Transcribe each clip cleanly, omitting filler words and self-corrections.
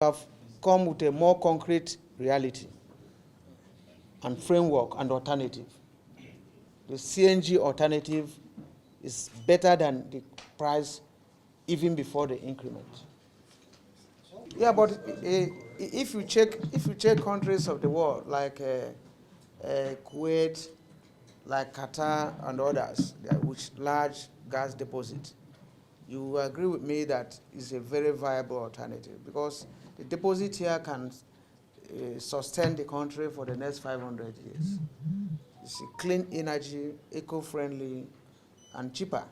have come with a more concrete reality and framework and alternative. The CNG alternative is better than the price even before the increment. Yeah, but if you check countries of the world like Kuwait, like Qatar and others, which large gas deposits, you agree with me that it's a very viable alternative because the deposit here can sustain the country for the next 500 years. It's a clean energy, eco-friendly, and cheaper.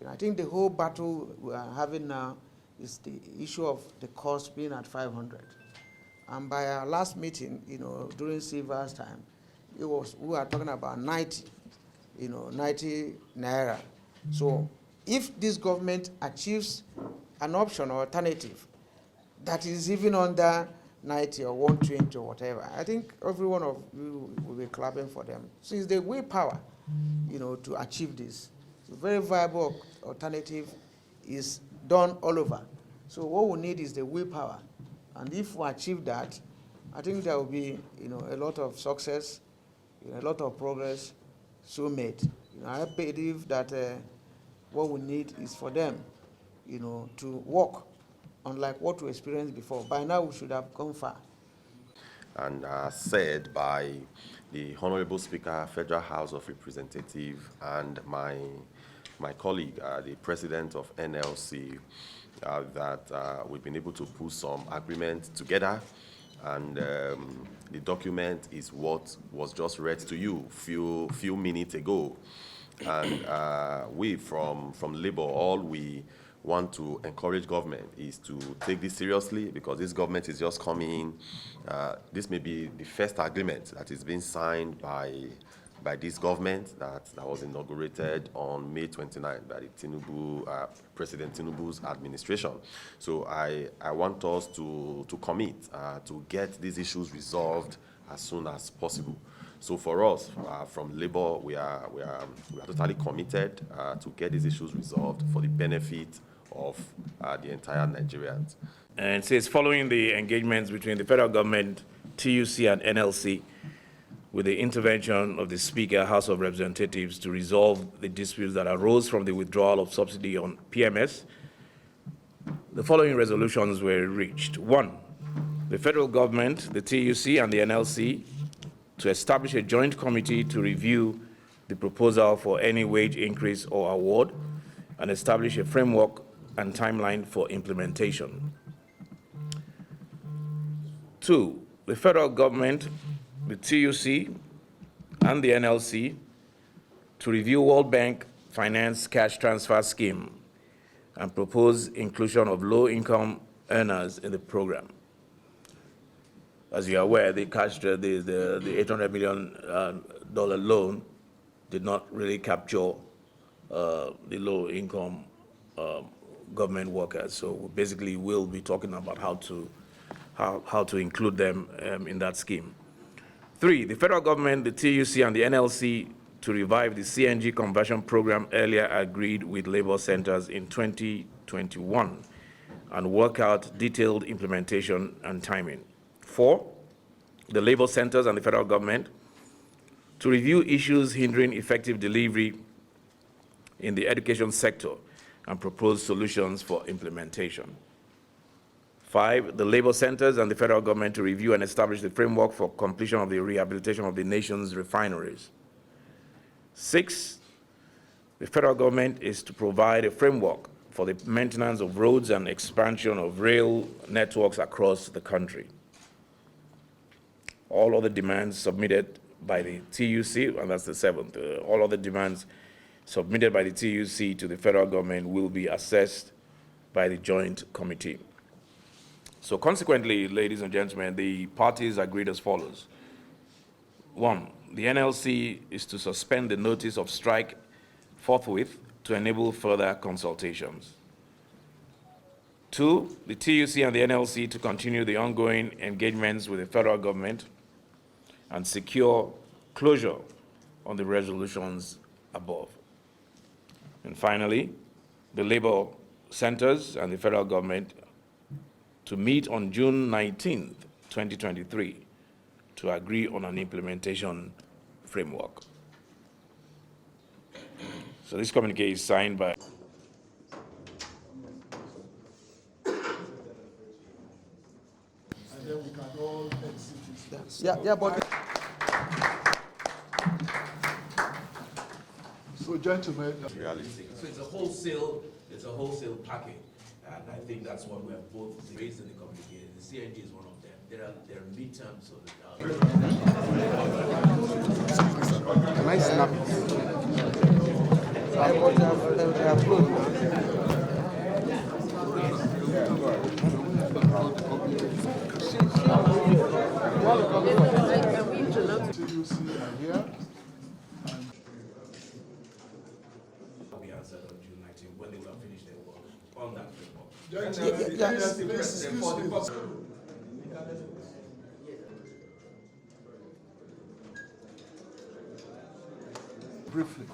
I think the whole battle we are having now is the issue of the cost being at 500. And by our last meeting, during Silva's time, we were talking about 90, 90 naira. So if this government achieves an option or alternative that is even under 90 or 120 or whatever, I think every one of you will be clapping for them. So it's the willpower, to achieve this. So very viable alternative is done all over. So what we need is the willpower. And if we achieve that, I think there will be, a lot of success, a lot of progress so made. I believe that what we need is for them, to work unlike what we experienced before. By now, we should have gone far. And said by the Honorable Speaker, Federal House of Representatives, and my colleague, the President of NLC, that we've been able to put some agreement together, and the document is what was just read to you few minutes ago. And we from Labour, all we want to encourage government is to take this seriously, because this government is just coming. This may be the first agreement that is being signed by this government that was inaugurated on May 29 by the President Tinubu's administration. So I want us to commit to get these issues resolved as soon as possible. So for us, from Labour, we are totally committed to get these issues resolved for the benefit of the entire Nigerians. And it says, following the engagements between the federal government, TUC, and NLC, with the intervention of the Speaker, House of Representatives, to resolve the disputes that arose from the withdrawal of subsidy on PMS, the following resolutions were reached. 1, the federal government, the TUC, and the NLC to establish a joint committee to review the proposal for any wage increase or award and establish a framework and timeline for implementation. 2, the federal government, the TUC, and the NLC to review World Bank Finance Cash Transfer Scheme and propose inclusion of low-income earners in the program. As you are aware, the $800 million loan did not really capture the low-income government workers. So we basically will be talking about how to include them in that scheme. 3, the federal government, the TUC, and the NLC to revive the CNG conversion program earlier agreed with labor centers in 2021 and work out detailed implementation and timing. 4, the labor centers and the federal government to review issues hindering effective delivery in the education sector and propose solutions for implementation. 5, the labor centers and the federal government to review and establish the framework for completion of the rehabilitation of the nation's refineries. 6, the federal government is to provide a framework for the maintenance of roads and expansion of rail networks across the country. All other demands submitted by the TUC, and that's the 7th, all other demands submitted by the TUC to the federal government will be assessed by the joint committee. So consequently, ladies and gentlemen, the parties agreed as follows. 1, the NLC is to suspend the notice of strike forthwith to enable further consultations. 2, the TUC and the NLC to continue the ongoing engagements with the federal government and secure closure on the resolutions above. And finally, the labor centers and the federal government to meet on June 19th, 2023, to agree on an implementation framework. So this communique is signed by and then we can all exit it. Yeah, but So, gentlemen, Realistic. So it's a wholesale package, and I think that's what we have both raised in the communique. The CNG is one of them. There are midterms of the can I snap? I would have closed now. TUC are here. be answered on June 19th when they will have finished their work on that framework. Please, excuse me. Briefly.